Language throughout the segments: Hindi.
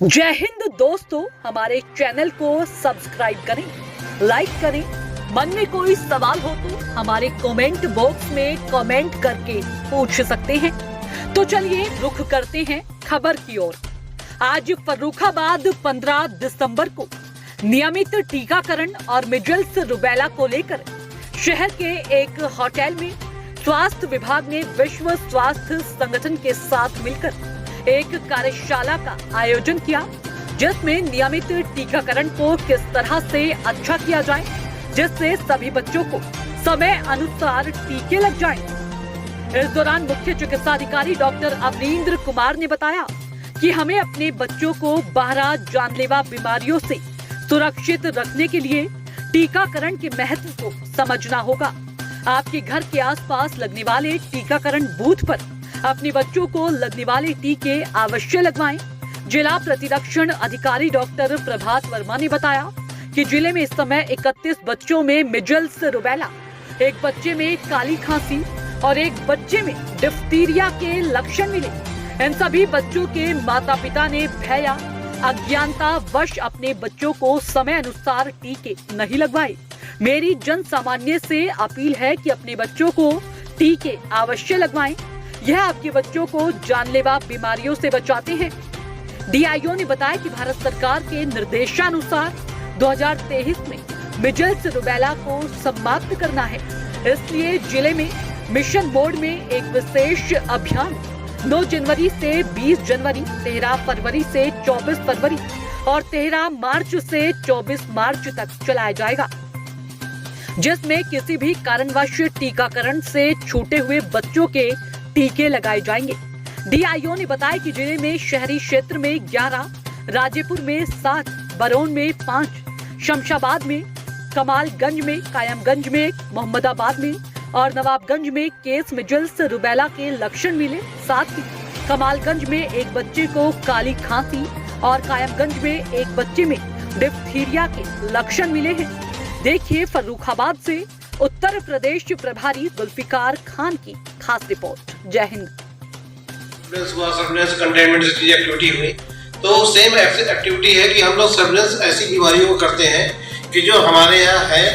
जय हिंद दोस्तों, हमारे चैनल को सब्सक्राइब करें, लाइक करें। मन में कोई सवाल हो तो हमारे कमेंट बॉक्स में कमेंट करके पूछ सकते हैं। तो चलिए रुख करते हैं खबर की ओर। आज फर्रुखाबाद 15 दिसंबर को नियमित टीकाकरण और मिजल्स रूबेला को लेकर शहर के एक होटल में स्वास्थ्य विभाग ने विश्व स्वास्थ्य संगठन के साथ मिलकर एक कार्यशाला का आयोजन किया, जिसमें नियमित टीकाकरण को किस तरह से अच्छा किया जाए जिससे सभी बच्चों को समय अनुसार टीके लग जाएं। इस दौरान मुख्य चिकित्सा अधिकारी डॉक्टर अवनींद्र कुमार ने बताया कि हमें अपने बच्चों को 12 जानलेवा बीमारियों से सुरक्षित रखने के लिए टीकाकरण के महत्व को समझना होगा। आपके घर के आसपास लगने वाले टीकाकरण बूथ पर अपने बच्चों को लगने वाले टीके अवश्य लगवाएं। जिला प्रतिरक्षण अधिकारी डॉक्टर प्रभात वर्मा ने बताया कि जिले में इस समय 31 बच्चों में मिजल्स रूबेला, एक बच्चे में काली खांसी और एक बच्चे में डिप्थीरिया के लक्षण मिले। इन सभी बच्चों के माता पिता ने भय या अज्ञानता वश अपने बच्चों को समय अनुसार टीके नहीं लगवाए। मेरी जन सामान्य से अपील है कि अपने बच्चों को टीके अवश्य लगवाएं। यह आपके बच्चों को जानलेवा बीमारियों से बचाते हैं। डीआईओ ने बताया कि भारत सरकार के निर्देशानुसार 2023 में मिजल्स रूबेला को समाप्त करना है, इसलिए जिले में मिशन मोड में एक विशेष अभियान 9 जनवरी से 20 जनवरी, 13 फरवरी से 24 फरवरी और 13 मार्च से 24 मार्च तक चलाया जाएगा, जिसमें किसी भी कारणवश टीकाकरण से छूटे हुए बच्चों के टीके लगाए जाएंगे। डीआईओ ने बताया कि जिले में शहरी क्षेत्र में 11, राजेपुर में 7, बरौन में 5, शमशाबाद में, कमालगंज में, कायमगंज में, मोहम्मदाबाद में और नवाबगंज में केस मिजल्स रूबेला के लक्षण मिले। साथ ही कमालगंज में एक बच्चे को काली खांसी और कायमगंज में एक बच्चे में डिप्थीरिया के लक्षण मिले हैं। देखिए फर्रुखाबाद से उत्तर प्रदेश प्रभारी जुल्फिकार खान की खास रिपोर्ट। जय हिंद। सर्विलेंस कंटेनमेंट से एक्टिविटी हुई तो सेम एक्टिविटी है कि हम लोग सर्विलेंस ऐसी बीमारियों को करते हैं कि जो हमारे यहाँ है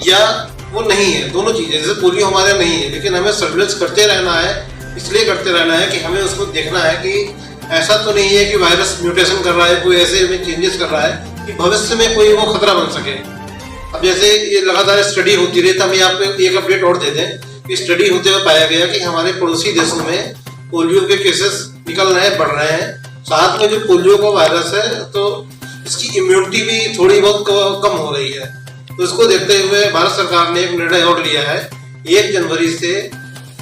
या वो नहीं है, दोनों चीजें। जैसे पोलियो हमारे यहाँ नहीं है, लेकिन हमें सर्विलेंस करते रहना है। इसलिए करते रहना है कि हमें उसको देखना है कि ऐसा तो नहीं है कि वायरस म्यूटेशन कर रहा है, कोई ऐसे में चेंजेस कर रहा है कि भविष्य में कोई वो खतरा बन सके। अब जैसे ये लगातार स्टडी होती रही, तो हम आपको एक अपडेट और दे दें कि स्टडी होते हुए पाया गया कि हमारे पड़ोसी देशों में पोलियो के केसेस निकल रहे हैं, बढ़ रहे हैं। साथ में जो पोलियो का वायरस है तो इसकी इम्यूनिटी भी थोड़ी बहुत कम हो रही है। तो इसको देखते हुए भारत सरकार ने एक निर्णय और लिया है 1 जनवरी से।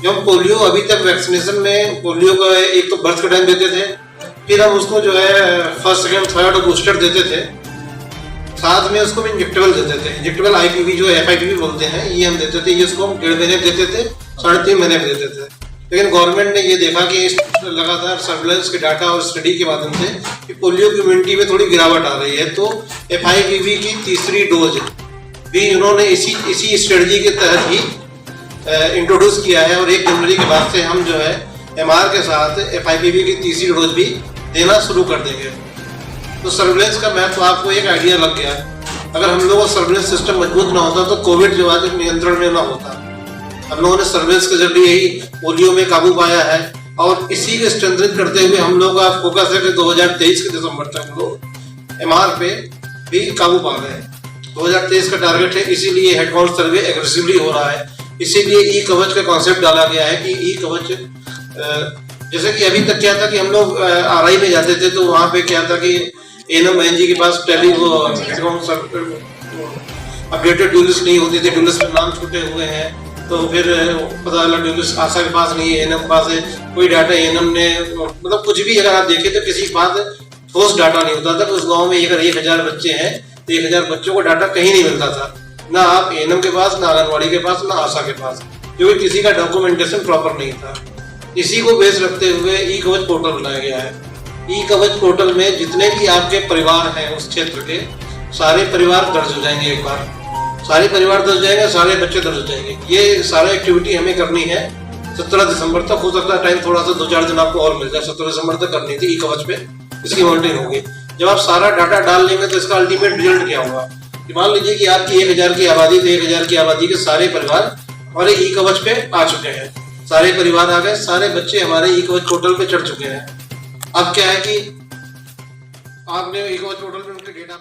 जो हम पोलियो अभी तक वैक्सीनेशन में पोलियो का एक तो बर्थ का टाइम देते थे, फिर हम उसको जो है फर्स्ट, सेकंड, थर्ड बूस्टर देते थे, साथ में उसको इंजेक्टेबल देते थे। इंजेक्टेबल आईपीवी जो एफआईपीवी बोलते हैं, ये हम देते थे। ये इसको हम 1.5 महीने देते थे, 3.5 महीने देते थे। लेकिन गवर्नमेंट ने ये देखा कि लगातार सर्विलेंस के डाटा और स्टडी के माध्यम से कि पोलियो की इम्यूनिटी में थोड़ी गिरावट आ रही है, तो एफआईपीवी की तीसरी डोज भी उन्होंने इसी स्ट्रेटजी के तहत ही इंट्रोड्यूस किया है। और 1 जनवरी के बाद से हम जो है एमआर के साथ एफआईपीवी की तीसरी डोज भी देना शुरू कर देंगे। तो सर्विलेंस का महत्व आपको एक आइडिया लग गया। अगर हम लोगों का सर्विलेंस सिस्टम मजबूत ना होता तो कोविड जो है नियंत्रण में ना होता। हम लोगों ने सर्विलेंस के जरिए ही पोलियो में काबू पाया है और इसी को स्ट्रेंथन करते हुए हम लोग का फोकस है कि 2023 के दिसंबर तक हम लोग एमआर पे भी काबू पा गए। 2023 का टारगेट है, इसीलिए हेडकाउंट सर्वे एग्रेसिवली हो रहा है। इसीलिए ई कवच का कॉन्सेप्ट डाला गया है कि ई कवच, जैसे कि अभी तक क्या था कि हम लोग आरआई में जाते थे तो वहाँ पे क्या था कि एनएमएनजी के पास टेली वो अपडेटेड ड्यूलिस्ट नहीं होती थी, ड्यूलिस्ट में नाम छूटे हुए हैं। तो फिर पता चला ड्यूलिस्ट आशा के पास नहीं है, एनएम के पास है, कोई डाटा एनएम ने, मतलब कुछ भी अगर आप देखें तो किसी के पास ठोस डाटा नहीं होता था। तो उस गाँव में अगर 1000 बच्चे हैं तो 1000 बच्चों को डाटा कहीं नहीं मिलता था, ना आप एनएम के पास, ना आंगनबाड़ी के पास, ना आशा के पास, क्योंकि किसी का डॉक्यूमेंटेशन प्रॉपर नहीं था। इसी को बेस रखते हुए ई कवच पोर्टल बनाया गया है। ई कवच पोर्टल में जितने भी आपके परिवार हैं उस क्षेत्र के, सारे परिवार दर्ज हो जाएंगे एक बार। सारे परिवार दर्ज जाएंगे, सारे बच्चे दर्ज जाएंगे। ये सारा एक्टिविटी हमें करनी है 17 दिसंबर तक। हो सकता है टाइम थोड़ा सा 2-4 दिन आपको और मिल जाए। 17 दिसंबर तक करनी थी ई-कवच पे, इसकी मॉनिटरिंग होगी। जब आप सारा डाटा डाल लेंगे तो इसका अल्टीमेट रिजल्ट क्या होगा कि मान लीजिए कि आपकी 1000 की आबादी, तो 1000 की आबादी के सारे परिवार हमारे ई-कवच पे आ चुके हैं। सारे परिवार आ गए, सारे बच्चे हमारे ई-कवच पोर्टल पे चढ़ चुके हैं। अब क्या है कि आपने ई-कवच पोर्टल पे उनके डेटा